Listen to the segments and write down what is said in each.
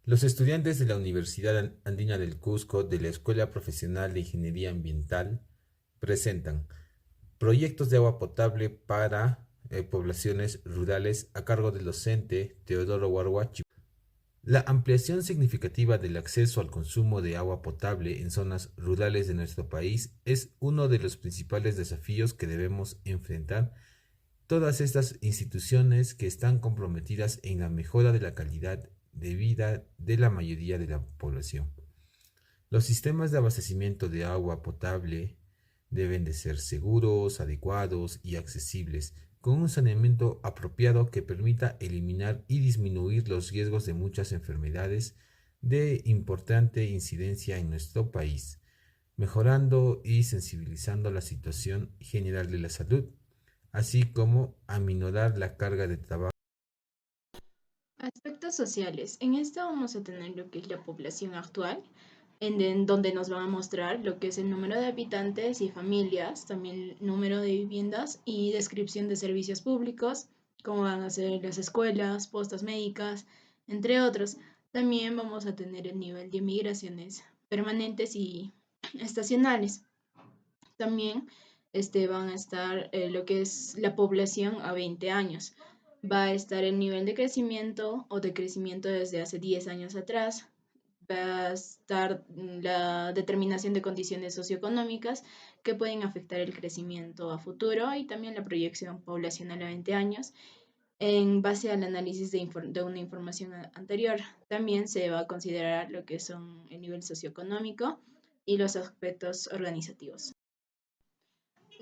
Los estudiantes de la Universidad Andina del Cusco de la Escuela Profesional de Ingeniería Ambiental presentan proyectos de agua potable para poblaciones rurales a cargo del docente Teodoro Warhuachi. La ampliación significativa del acceso al consumo de agua potable en zonas rurales de nuestro país es uno de los principales desafíos que debemos enfrentar todas estas instituciones que están comprometidas en la mejora de la calidad de vida de la mayoría de la población. Los sistemas de abastecimiento de agua potable deben de ser seguros, adecuados y accesibles, con un saneamiento apropiado que permita eliminar y disminuir los riesgos de muchas enfermedades de importante incidencia en nuestro país, mejorando y sensibilizando la situación general de la salud, así como aminorar la carga de trabajo. Aspectos sociales. En esta vamos a tener lo que es la población actual, donde nos van a mostrar lo que es el número de habitantes y familias, también el número de viviendas y descripción de servicios públicos, como van a ser las escuelas, postas médicas, entre otros. También vamos a tener el nivel de migraciones permanentes y estacionales. También van a estar lo que es la población a 20 años. Va a estar el nivel de crecimiento o de crecimiento desde hace 10 años atrás. Va a estar la determinación de condiciones socioeconómicas que pueden afectar el crecimiento a futuro y también la proyección poblacional a 20 años en base al análisis de una información anterior. También se va a considerar lo que son el nivel socioeconómico y los aspectos organizativos.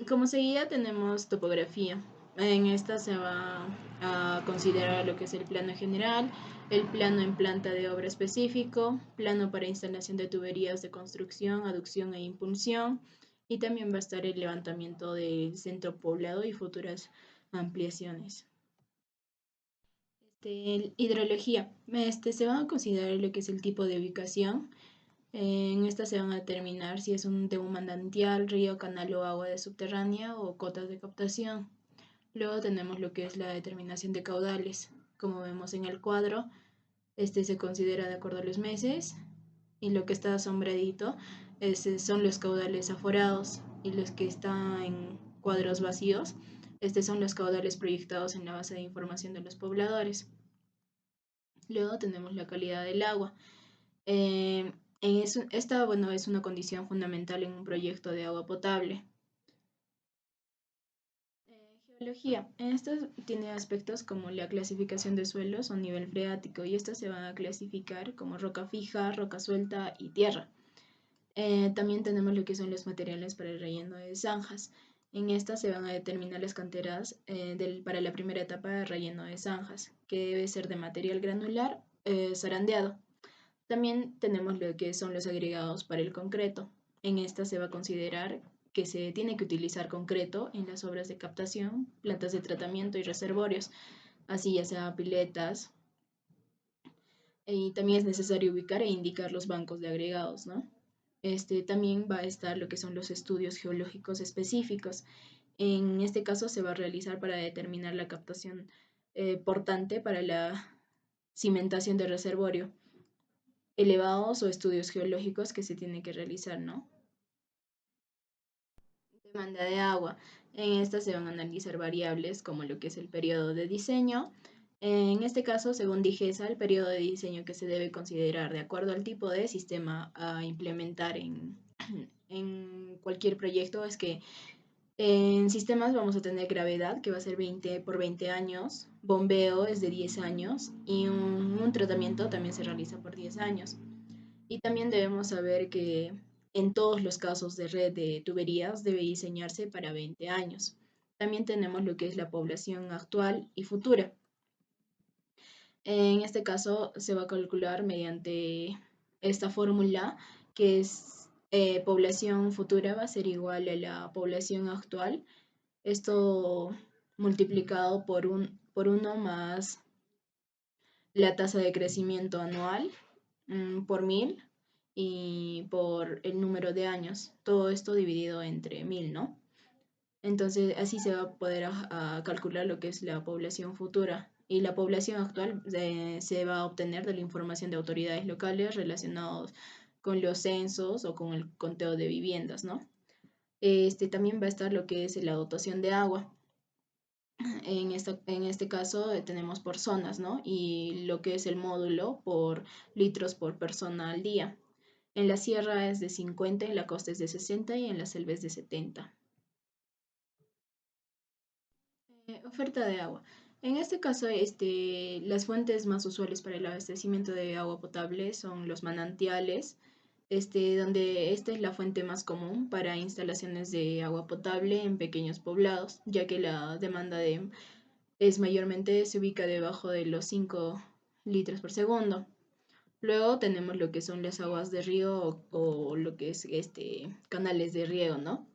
Como seguida tenemos topografía. En esta se va a considerar lo que es el plano general, el plano en planta de obra específico, plano para instalación de tuberías de construcción, aducción e impulsión, y también va a estar el levantamiento del centro poblado y futuras ampliaciones. Hidrología. Se va a considerar lo que es el tipo de ubicación. En esta se van a determinar si es de un manantial, río, canal o agua de subterránea o cotas de captación. Luego tenemos lo que es la determinación de caudales. Como vemos en el cuadro, este se considera de acuerdo a los meses y lo que está sombradito son los caudales aforados y los que están en cuadros vacíos, son los caudales proyectados en la base de información de los pobladores. Luego tenemos la calidad del agua. Esta, bueno, es una condición fundamental en un proyecto de agua potable. Geología. Esta tiene aspectos como la clasificación de suelos o nivel freático y estas se van a clasificar como roca fija, roca suelta y tierra. También tenemos lo que son los materiales para el relleno de zanjas. En esta se van a determinar las canteras para la primera etapa de relleno de zanjas, que debe ser de material granular zarandeado. También tenemos lo que son los agregados para el concreto. En esta se va a considerar que se tiene que utilizar concreto en las obras de captación, plantas de tratamiento y reservorios, así ya sea piletas. Y también es necesario ubicar e indicar los bancos de agregados, ¿no? También va a estar lo que son los estudios geológicos específicos. En este caso se va a realizar para determinar la captación portante para la cimentación de reservorio elevados o estudios geológicos que se tiene que realizar, ¿no? Demanda de agua. En esta se van a analizar variables como lo que es el periodo de diseño. En este caso, según DIGESA, el periodo de diseño que se debe considerar de acuerdo al tipo de sistema a implementar en cualquier proyecto es que en sistemas vamos a tener gravedad, que va a ser 20 por 20 años, bombeo es de 10 años y un tratamiento también se realiza por 10 años. Y también debemos saber que en todos los casos de red de tuberías debe diseñarse para 20 años. También tenemos lo que es la población actual y futura. En este caso se va a calcular mediante esta fórmula que es población futura va a ser igual a la población actual. Esto multiplicado por uno más la tasa de crecimiento anual por 1000 y por el número de años. Todo esto dividido entre 1000, ¿no? Entonces así se va a poder calcular lo que es la población futura Y la población actual se va a obtener de la información de autoridades locales relacionados con los censos o con el conteo de viviendas, ¿no? También va a estar lo que es la dotación de agua. En este caso tenemos por zonas, ¿no? Y lo que es el módulo por litros por persona al día. En la sierra es de 50, en la costa es de 60 y en la selva es de 70. Oferta de agua. En este caso, las fuentes más usuales para el abastecimiento de agua potable son los manantiales, donde esta es la fuente más común para instalaciones de agua potable en pequeños poblados, ya que la demanda es mayormente se ubica debajo de los 5 litros por segundo. Luego tenemos lo que son las aguas de río o lo que es canales de riego, ¿no?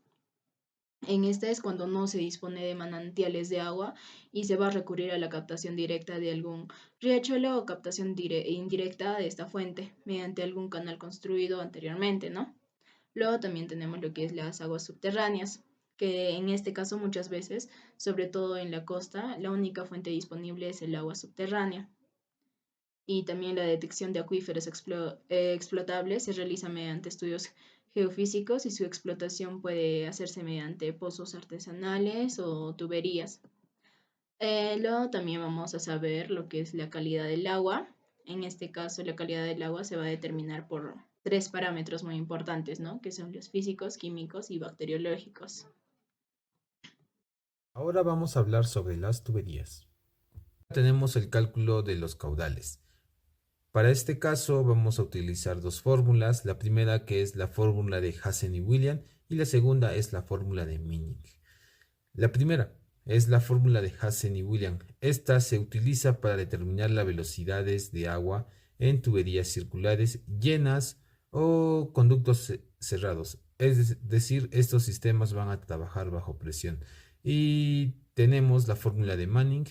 En esta es cuando no se dispone de manantiales de agua y se va a recurrir a la captación directa de algún riachuelo o captación indirecta de esta fuente mediante algún canal construido anteriormente, ¿no? Luego también tenemos lo que es las aguas subterráneas, que en este caso muchas veces, sobre todo en la costa, la única fuente disponible es el agua subterránea. Y también la detección de acuíferos explotables se realiza mediante estudios geofísicos y su explotación puede hacerse mediante pozos artesanales o tuberías. Luego también vamos a saber lo que es la calidad del agua. En este caso, la calidad del agua se va a determinar por tres parámetros muy importantes, ¿no? Que son los físicos, químicos y bacteriológicos. Ahora vamos a hablar sobre las tuberías. Tenemos el cálculo de los caudales. Para este caso vamos a utilizar dos fórmulas, la primera que es la fórmula de Hazen y William y la segunda es la fórmula de Minning. La primera es la fórmula de Hazen y William. Esta se utiliza para determinar las velocidades de agua en tuberías circulares llenas o conductos cerrados. Es decir, estos sistemas van a trabajar bajo presión. Y tenemos la fórmula de Manning.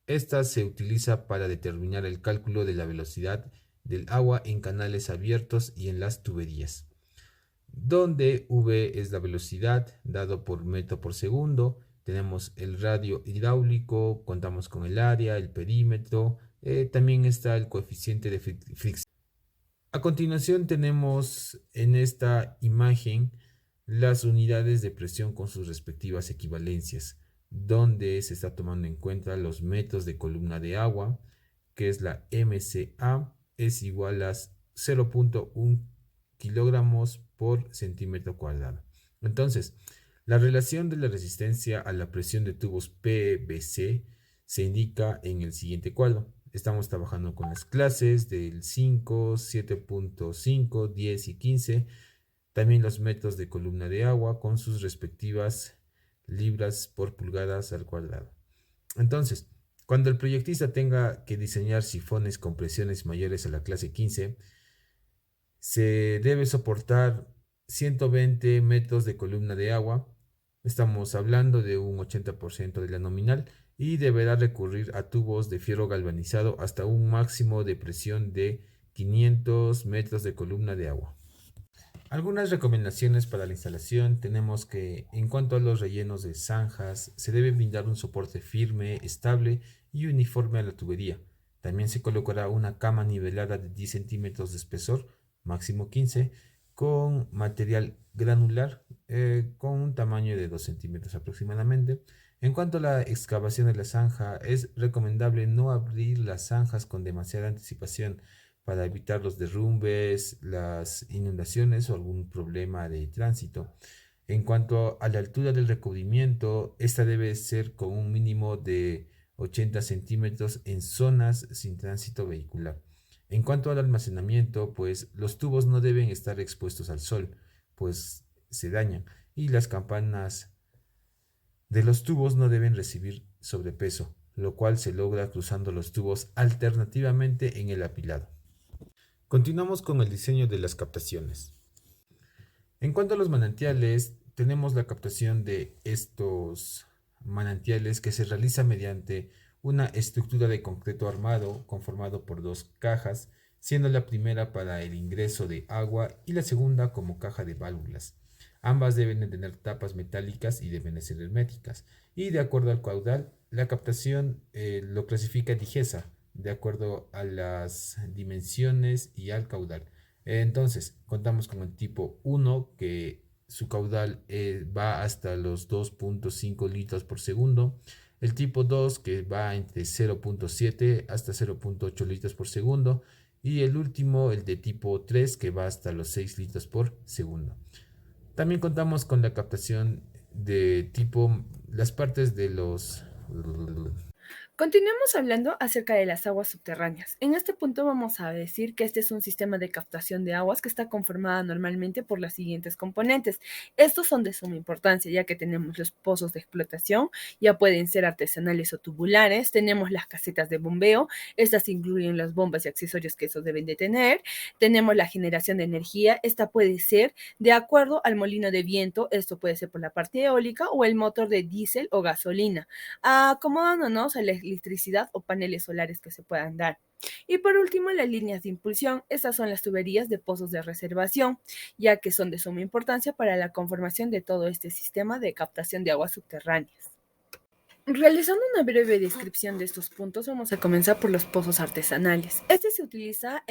Esta se utiliza para determinar el cálculo de la velocidad del agua en canales abiertos y en las tuberías, donde V es la velocidad dado por metro por segundo. Tenemos el radio hidráulico, contamos con el área, el perímetro, también está el coeficiente de fricción. A continuación tenemos en esta imagen las unidades de presión con sus respectivas equivalencias, donde se está tomando en cuenta los metros de columna de agua, que es la MCA, es igual a 0.1 kilogramos por centímetro cuadrado. Entonces, la relación de la resistencia a la presión de tubos PVC se indica en el siguiente cuadro. Estamos trabajando con las clases del 5, 7.5, 10 y 15. También los metros de columna de agua con sus respectivas libras por pulgadas al cuadrado. Entonces, cuando el proyectista tenga que diseñar sifones con presiones mayores a la clase 15, se debe soportar 120 metros de columna de agua. Estamos hablando de un 80% de la nominal y deberá recurrir a tubos de fierro galvanizado hasta un máximo de presión de 500 metros de columna de agua. Algunas recomendaciones para la instalación tenemos que en cuanto a los rellenos de zanjas se debe brindar un soporte firme, estable y uniforme a la tubería. También se colocará una cama nivelada de 10 centímetros de espesor, máximo 15, con material granular con un tamaño de 2 centímetros aproximadamente. En cuanto a la excavación de la zanja, es recomendable no abrir las zanjas con demasiada anticipación para evitar los derrumbes, las inundaciones o algún problema de tránsito. En cuanto a la altura del recubrimiento, esta debe ser con un mínimo de 80 centímetros en zonas sin tránsito vehicular. En cuanto al almacenamiento, pues los tubos no deben estar expuestos al sol, pues se dañan, y las campanas de los tubos no deben recibir sobrepeso, lo cual se logra cruzando los tubos alternativamente en el apilado. Continuamos con el diseño de las captaciones. En cuanto a los manantiales, tenemos la captación de estos manantiales que se realiza mediante una estructura de concreto armado conformado por dos cajas, siendo la primera para el ingreso de agua y la segunda como caja de válvulas. Ambas deben de tener tapas metálicas y deben de ser herméticas, y de acuerdo al caudal, La captación lo clasifica DIGESA de acuerdo a las dimensiones y al caudal. Entonces, contamos con el tipo 1, que su caudal va hasta los 2.5 litros por segundo. El tipo 2, que va entre 0.7 hasta 0.8 litros por segundo. Y el último, el de tipo 3, que va hasta los 6 litros por segundo. También contamos con la captación de tipo las partes de los. Continuemos hablando acerca de las aguas subterráneas. En este punto vamos a decir que este es un sistema de captación de aguas que está conformada normalmente por las siguientes componentes. Estos son de suma importancia, ya que tenemos los pozos de explotación, ya pueden ser artesanales o tubulares, tenemos las casetas de bombeo, estas incluyen las bombas y accesorios que esos deben de tener, tenemos la generación de energía, esta puede ser de acuerdo al molino de viento, esto puede ser por la parte eólica o el motor de diésel o gasolina, acomodándonos a la electricidad o paneles solares que se puedan dar. Y por último, las líneas de impulsión. Estas son las tuberías de pozos de reservación, ya que son de suma importancia para la conformación de todo este sistema de captación de aguas subterráneas. Realizando una breve descripción de estos puntos, vamos a comenzar por los pozos artesanales. Este se utiliza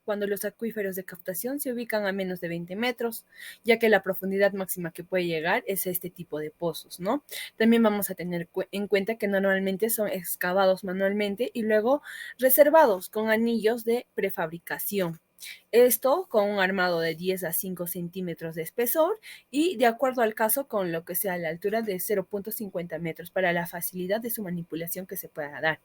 cuando los acuíferos de captación se ubican a menos de 20 metros, ya que la profundidad máxima que puede llegar es este tipo de pozos, ¿no? También vamos a tener en cuenta que normalmente son excavados manualmente y luego reservados con anillos de prefabricación. Esto con un armado de 10 a 5 centímetros de espesor y de acuerdo al caso con lo que sea la altura de 0.50 metros para la facilidad de su manipulación que se pueda dar.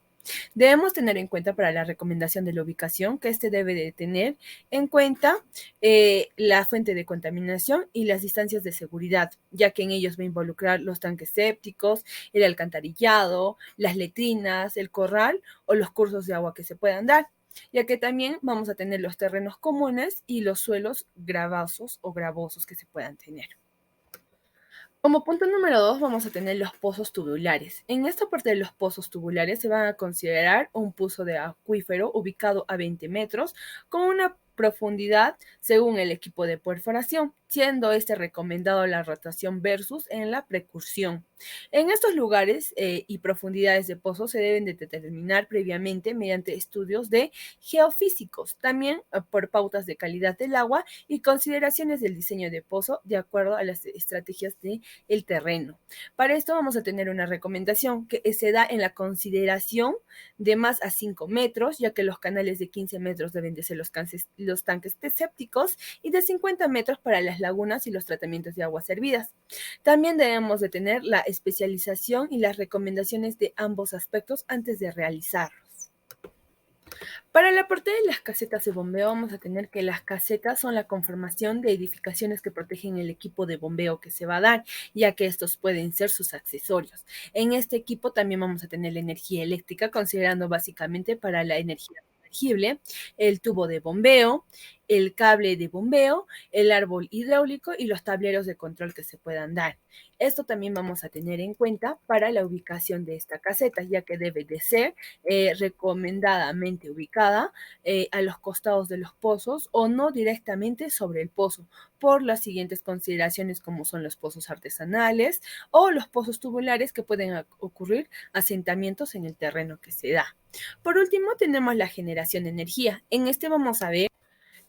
Debemos tener en cuenta para la recomendación de la ubicación que este debe de tener en cuenta la fuente de contaminación y las distancias de seguridad, ya que en ellos va a involucrar los tanques sépticos, el alcantarillado, las letrinas, el corral o los cursos de agua que se puedan dar, ya que también vamos a tener los terrenos comunes y los suelos gravosos o gravosos que se puedan tener. Como punto número 2 vamos a tener los pozos tubulares. En esta parte de los pozos tubulares se van a considerar un pozo de acuífero ubicado a 20 metros con una profundidad según el equipo de perforación, siendo este recomendado la rotación versus en la precursión. En estos lugares y profundidades de pozos se deben de determinar previamente mediante estudios de geofísicos, también por pautas de calidad del agua y consideraciones del diseño de pozo de acuerdo a las estrategias del terreno. Para esto vamos a tener una recomendación que se da en la consideración de más a 5 metros, ya que los canales de 15 metros deben de ser los tanques sépticos y de 50 metros para las lagunas y los tratamientos de aguas servidas. También debemos de tener la especialización y las recomendaciones de ambos aspectos antes de realizarlos. Para la parte de las casetas de bombeo vamos a tener que las casetas son la conformación de edificaciones que protegen el equipo de bombeo que se va a dar, ya que estos pueden ser sus accesorios. En este equipo también vamos a tener la energía eléctrica, considerando básicamente para la energía sumergible, el tubo de bombeo, el cable de bombeo, el árbol hidráulico y los tableros de control que se puedan dar. Esto también vamos a tener en cuenta para la ubicación de esta caseta, ya que debe de ser recomendadamente ubicada a los costados de los pozos o no directamente sobre el pozo, por las siguientes consideraciones como son los pozos artesanales o los pozos tubulares que pueden ocurrir asentamientos en el terreno que se da. Por último, tenemos la generación de energía. En este vamos a ver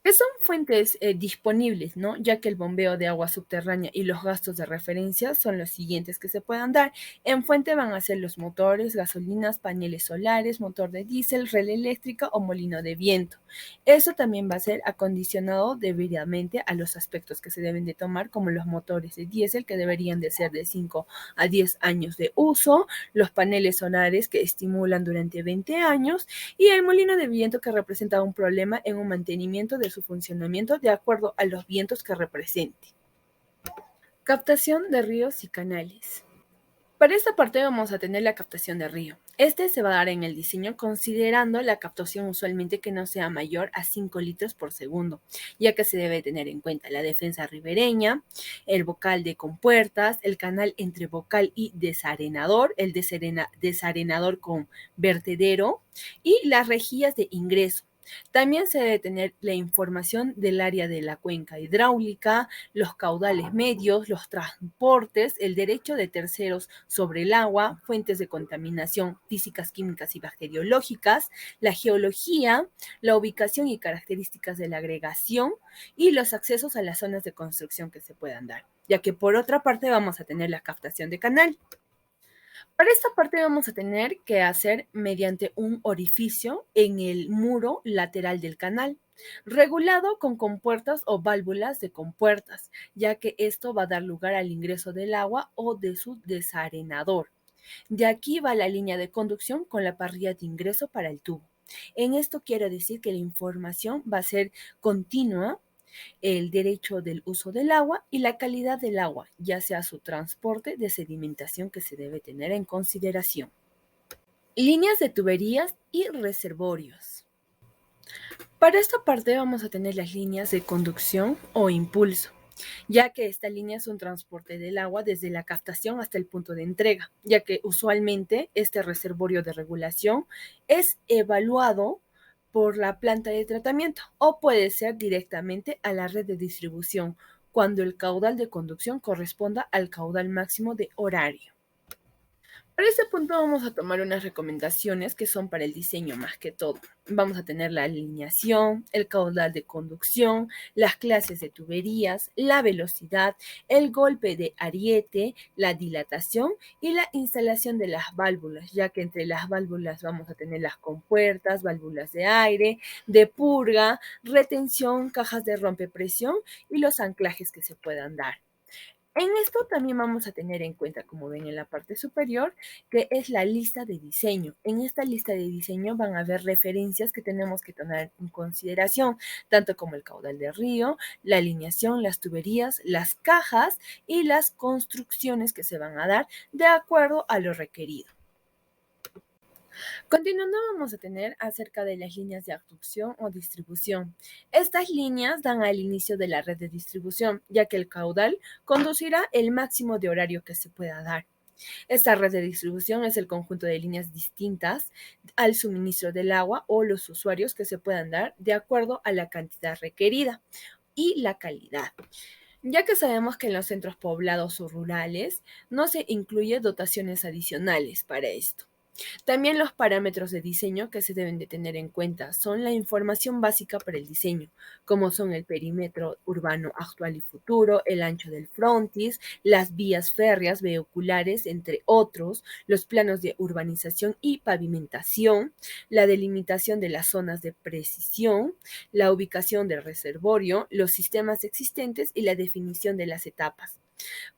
que son fuentes disponibles, ¿no? Ya que el bombeo de agua subterránea y los gastos de referencia son los siguientes que se puedan dar. En fuente van a ser los motores, gasolinas, paneles solares, motor de diésel, red eléctrica o molino de viento. Eso también va a ser acondicionado debidamente a los aspectos que se deben de tomar, como los motores de diésel, que deberían de ser de 5 a 10 años de uso, los paneles solares que estimulan durante 20 años y el molino de viento que representa un problema en un mantenimiento de su funcionamiento de acuerdo a los vientos que represente. Captación de ríos y canales. Para esta parte vamos a tener la captación de río. Este se va a dar en el diseño considerando la captación usualmente que no sea mayor a 5 litros por segundo, ya que se debe tener en cuenta la defensa ribereña, el bocal de compuertas, el canal entre bocal y desarenador, el desarenador con vertedero y las rejillas de ingreso. También se debe tener la información del área de la cuenca hidráulica, los caudales medios, los transportes, el derecho de terceros sobre el agua, fuentes de contaminación físicas, químicas y bacteriológicas, la geología, la ubicación y características de la agregación y los accesos a las zonas de construcción que se puedan dar, ya que por otra parte vamos a tener la captación de canal. Para esta parte vamos a tener que hacer mediante un orificio en el muro lateral del canal, regulado con compuertas o válvulas de compuertas, ya que esto va a dar lugar al ingreso del agua o de su desarenador. De aquí va la línea de conducción con la parrilla de ingreso para el tubo. En esto quiero decir que la información va a ser continua, el derecho del uso del agua y la calidad del agua, ya sea su transporte de sedimentación que se debe tener en consideración. Líneas de tuberías y reservorios. Para esta parte vamos a tener las líneas de conducción o impulso, ya que esta línea es un transporte del agua desde la captación hasta el punto de entrega, ya que usualmente este reservorio de regulación es evaluado por la planta de tratamiento o puede ser directamente a la red de distribución cuando el caudal de conducción corresponda al caudal máximo de horario. Para este punto vamos a tomar unas recomendaciones que son para el diseño más que todo. Vamos a tener la alineación, el caudal de conducción, las clases de tuberías, la velocidad, el golpe de ariete, la dilatación y la instalación de las válvulas, ya que entre las válvulas vamos a tener las compuertas, válvulas de aire, de purga, retención, cajas de rompepresión y los anclajes que se puedan dar. En esto también vamos a tener en cuenta, como ven en la parte superior, que es la lista de diseño. En esta lista de diseño van a haber referencias que tenemos que tener en consideración, tanto como el caudal de río, la alineación, las tuberías, las cajas y las construcciones que se van a dar de acuerdo a lo requerido. Continuando, vamos a tener acerca de las líneas de abducción o distribución. Estas líneas dan al inicio de la red de distribución, ya que el caudal conducirá el máximo de horario que se pueda dar. Esta red de distribución es el conjunto de líneas distintas al suministro del agua o los usuarios que se puedan dar de acuerdo a la cantidad requerida y la calidad. Ya que sabemos que en los centros poblados o rurales no se incluye dotaciones adicionales para esto. También los parámetros de diseño que se deben de tener en cuenta son la información básica para el diseño, como son el perímetro urbano actual y futuro, el ancho del frontis, las vías férreas, vehiculares, entre otros, los planos de urbanización y pavimentación, la delimitación de las zonas de precisión, la ubicación del reservorio, los sistemas existentes y la definición de las etapas.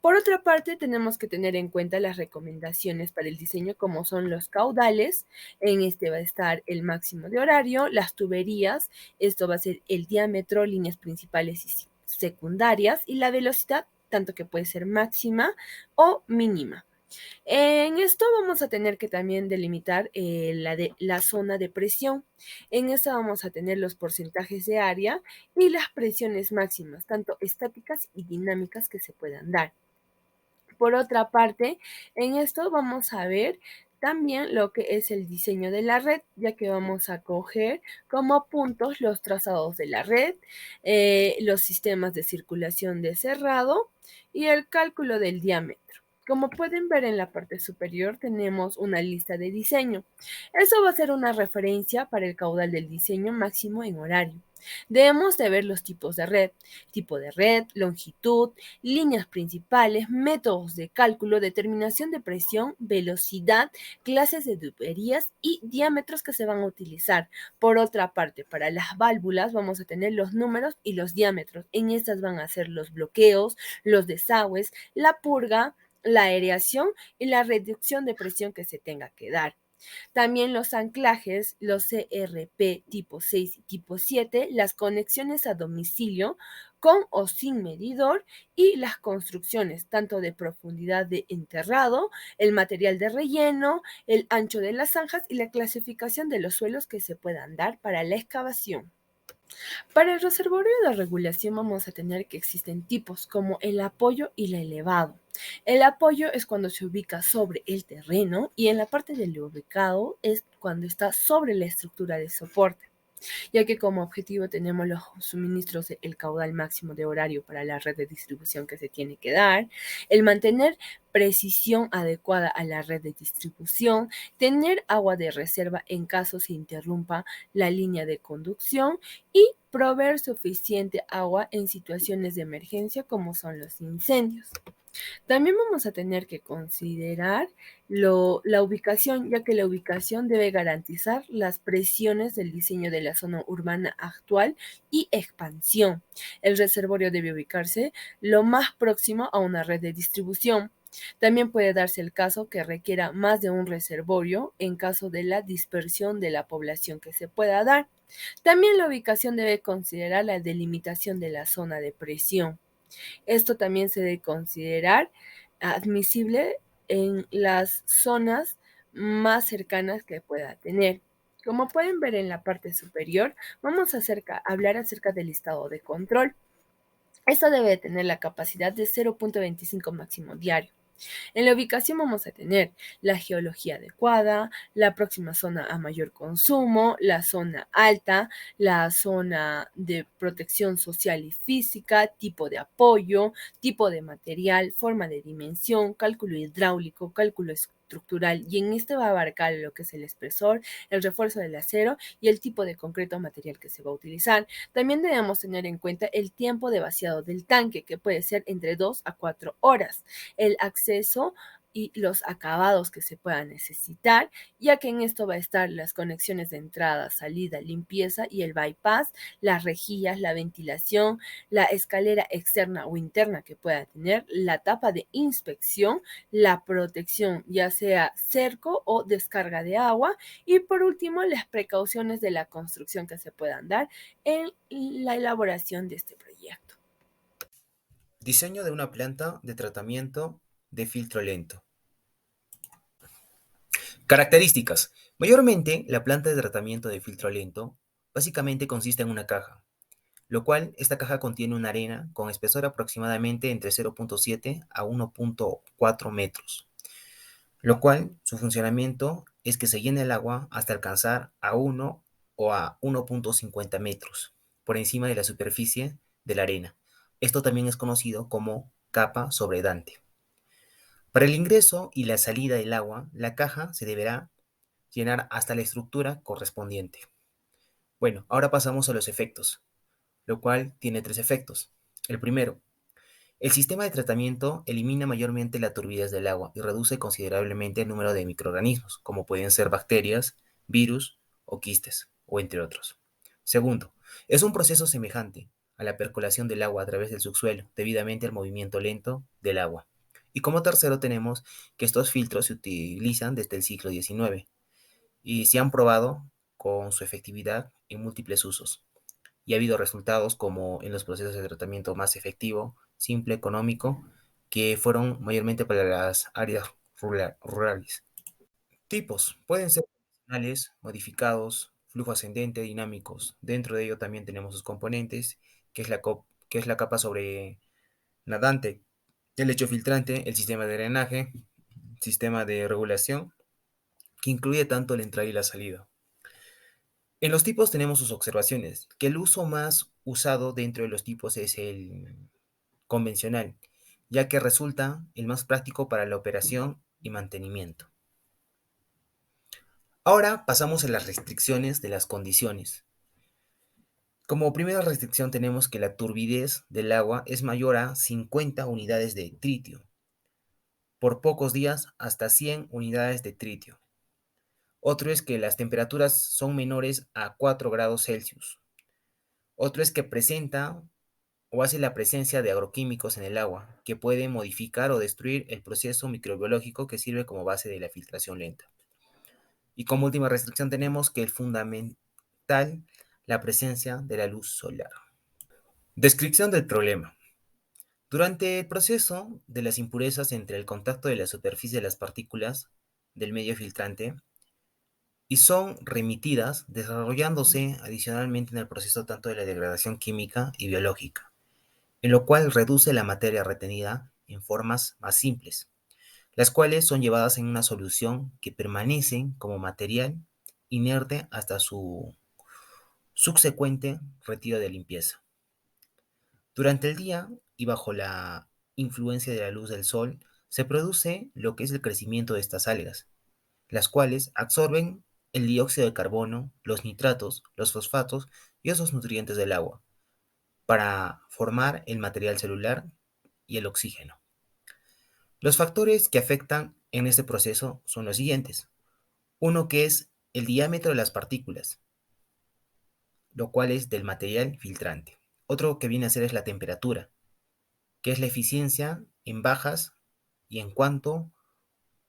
Por otra parte, tenemos que tener en cuenta las recomendaciones para el diseño, como son los caudales. En este va a estar el máximo de horario, las tuberías, esto va a ser el diámetro, líneas principales y secundarias, y la velocidad, tanto que puede ser máxima o mínima. En esto vamos a tener que también delimitar la zona de presión. En esta vamos a tener los porcentajes de área y las presiones máximas, tanto estáticas y dinámicas que se puedan dar. Por otra parte, en esto vamos a ver también lo que es el diseño de la red, ya que vamos a coger como puntos los trazados de la red, los sistemas de circulación de cerrado y el cálculo del diámetro. Como pueden ver en la parte superior tenemos una lista de diseño. Eso va a ser una referencia para el caudal del diseño máximo en horario. Debemos de ver los tipos de red, tipo de red, longitud, líneas principales, métodos de cálculo, determinación de presión, velocidad, clases de tuberías y diámetros que se van a utilizar. Por otra parte, para las válvulas vamos a tener los números y los diámetros. En estas van a ser los bloqueos, los desagües, la purga, la aireación y la reducción de presión que se tenga que dar. También los anclajes, los CRP tipo 6 y tipo 7, las conexiones a domicilio con o sin medidor y las construcciones, tanto de profundidad de enterrado, el material de relleno, el ancho de las zanjas y la clasificación de los suelos que se puedan dar para la excavación. Para el reservorio de regulación vamos a tener que existen tipos como el apoyo y el elevado. El apoyo es cuando se ubica sobre el terreno y en la parte del ubicado es cuando está sobre la estructura de soporte. ya que como objetivo tenemos los suministros, el caudal máximo de horario para la red de distribución que se tiene que dar, el mantener precisión adecuada a la red de distribución, tener agua de reserva en caso se interrumpa la línea de conducción y proveer suficiente agua en situaciones de emergencia como son los incendios. También vamos a tener que considerar la ubicación, ya que la ubicación debe garantizar las presiones del diseño de la zona urbana actual y expansión. El reservorio debe ubicarse lo más próximo a una red de distribución. También puede darse el caso que requiera más de un reservorio en caso de la dispersión de la población que se pueda dar. También la ubicación debe considerar la delimitación de la zona de presión. Esto también se debe considerar admisible en las zonas más cercanas que pueda tener. Como pueden ver en la parte superior, vamos a hablar acerca del listado de control. Esto debe tener la capacidad de 0.25 máximo diario. En la ubicación vamos a tener la geología adecuada, la próxima zona a mayor consumo, la zona alta, la zona de protección social y física, tipo de apoyo, tipo de material, forma de dimensión, cálculo hidráulico, cálculo estructural, y en este va a abarcar lo que es el espesor, el refuerzo del acero y el tipo de concreto o material que se va a utilizar. También debemos tener en cuenta el tiempo de vaciado del tanque, que puede ser entre 2 a 4 horas, el acceso y los acabados que se puedan necesitar, ya que en esto va a estar las conexiones de entrada, salida, limpieza y el bypass, las rejillas, la ventilación, la escalera externa o interna que pueda tener, la tapa de inspección, la protección, ya sea cerco o descarga de agua, y por último, las precauciones de la construcción que se puedan dar en la elaboración de este proyecto. Diseño de una planta de tratamiento de filtro lento. Características. Mayormente, la planta de tratamiento de filtro lento básicamente consiste en una caja, lo cual esta caja contiene una arena con espesor aproximadamente entre 0.7 a 1.4 metros, lo cual su funcionamiento es que se llene el agua hasta alcanzar a 1 o a 1.50 metros por encima de la superficie de la arena. Esto también es conocido como capa sobredante. Para el ingreso y la salida del agua, la caja se deberá llenar hasta la estructura correspondiente. Bueno, ahora pasamos a los efectos, lo cual tiene 3 efectos. El primero, el sistema de tratamiento elimina mayormente la turbidez del agua y reduce considerablemente el número de microorganismos, como pueden ser bacterias, virus o quistes, o entre otros. Segundo, es un proceso semejante a la percolación del agua a través del subsuelo, debidamente al movimiento lento del agua. Y como tercero tenemos que estos filtros se utilizan desde el siglo XIX y se han probado con su efectividad en múltiples usos. Y ha habido resultados como en los procesos de tratamiento más efectivo, simple, económico, que fueron mayormente para las áreas rurales. Tipos pueden ser convencionales, modificados, flujo ascendente, dinámicos. Dentro de ello también tenemos sus componentes, que es la capa sobre nadante, el lecho filtrante, el sistema de drenaje, sistema de regulación, que incluye tanto la entrada y la salida. En los tipos tenemos sus observaciones, que el uso más usado dentro de los tipos es el convencional, ya que resulta el más práctico para la operación y mantenimiento. Ahora pasamos a las restricciones de las condiciones. Como primera restricción tenemos que la turbidez del agua es mayor a 50 unidades de tritio, por pocos días hasta 100 unidades de tritio. Otro es que las temperaturas son menores a 4 grados Celsius. Otro es que presenta o hace la presencia de agroquímicos en el agua, que pueden modificar o destruir el proceso microbiológico que sirve como base de la filtración lenta. Y como última restricción tenemos que el fundamental, la presencia de la luz solar. Descripción del problema. Durante el proceso de las impurezas entre el contacto de la superficie de las partículas del medio filtrante y son remitidas, desarrollándose adicionalmente en el proceso tanto de la degradación química y biológica, en lo cual reduce la materia retenida en formas más simples, las cuales son llevadas en una solución que permanecen como material inerte hasta su Subsecuente retiro de limpieza. Durante el día y bajo la influencia de la luz del sol, se produce lo que es el crecimiento de estas algas, las cuales absorben el dióxido de carbono, los nitratos, los fosfatos y otros nutrientes del agua para formar el material celular y el oxígeno. Los factores que afectan en este proceso son los siguientes. Uno que es el diámetro de las partículas, lo cual es del material filtrante. Otro que viene a ser es la temperatura, que es la eficiencia en bajas y en cuanto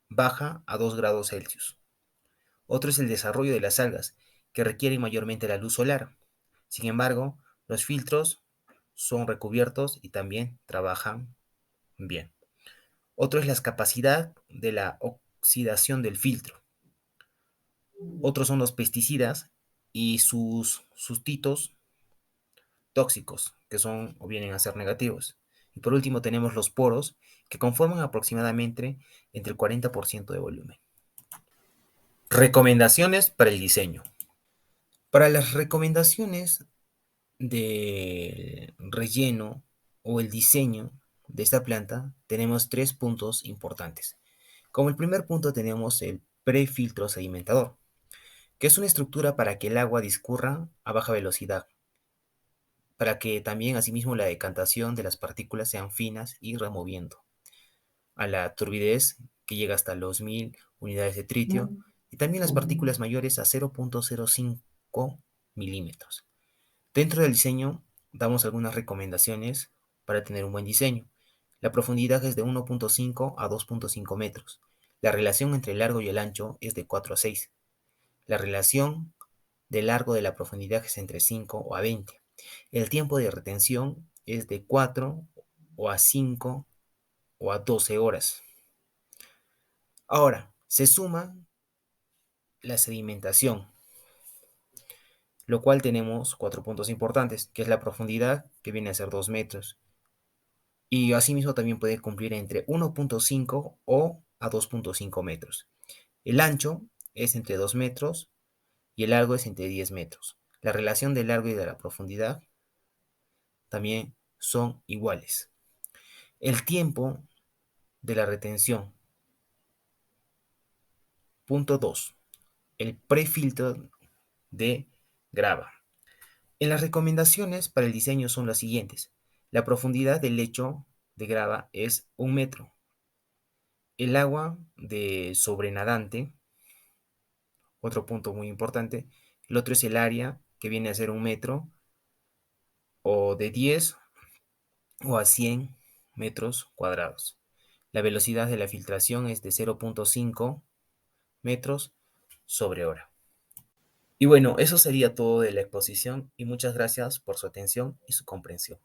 baja a 2 grados Celsius. Otro es el desarrollo de las algas, que requieren mayormente la luz solar. Sin embargo, los filtros son recubiertos y también trabajan bien. Otro es la capacidad de la oxidación del filtro. Otros son los pesticidas y sus sustitutos tóxicos, que son o vienen a ser negativos. Y por último tenemos los poros, que conforman aproximadamente entre el 40% de volumen. Recomendaciones para el diseño. Para las recomendaciones del relleno o el diseño de esta planta, tenemos 3 puntos importantes. Como el primer punto tenemos el prefiltro sedimentador, que es una estructura para que el agua discurra a baja velocidad, para que también asimismo la decantación de las partículas sean finas y removiendo a la turbidez que llega hasta los 1000 unidades de tritio y también las partículas mayores a 0.05 milímetros. Dentro del diseño damos algunas recomendaciones para tener un buen diseño. La profundidad es de 1.5 a 2.5 metros. La relación entre el largo y el ancho es de 4 a 6. La relación del largo de la profundidad es entre 5 o a 20. El tiempo de retención es de 4 o a 5 o a 12 horas. Ahora, se suma la sedimentación, lo cual tenemos 4 puntos importantes, que es la profundidad, que viene a ser 2 metros. Y asimismo también puede cumplir entre 1.5 o a 2.5 metros. El ancho es entre 2 metros y el largo es entre 10 metros. La relación del largo y de la profundidad también son iguales. El tiempo de la retención. Punto 2. El prefiltro de grava. En las recomendaciones para el diseño son las siguientes. La profundidad del lecho de grava es 1 metro. El agua de sobrenadante, otro punto muy importante. El otro es el área, que viene a ser 1 metro, o de 10 o a 100 metros cuadrados. La velocidad de la filtración es de 0.5 metros sobre hora. Y bueno, eso sería todo de la exposición y muchas gracias por su atención y su comprensión.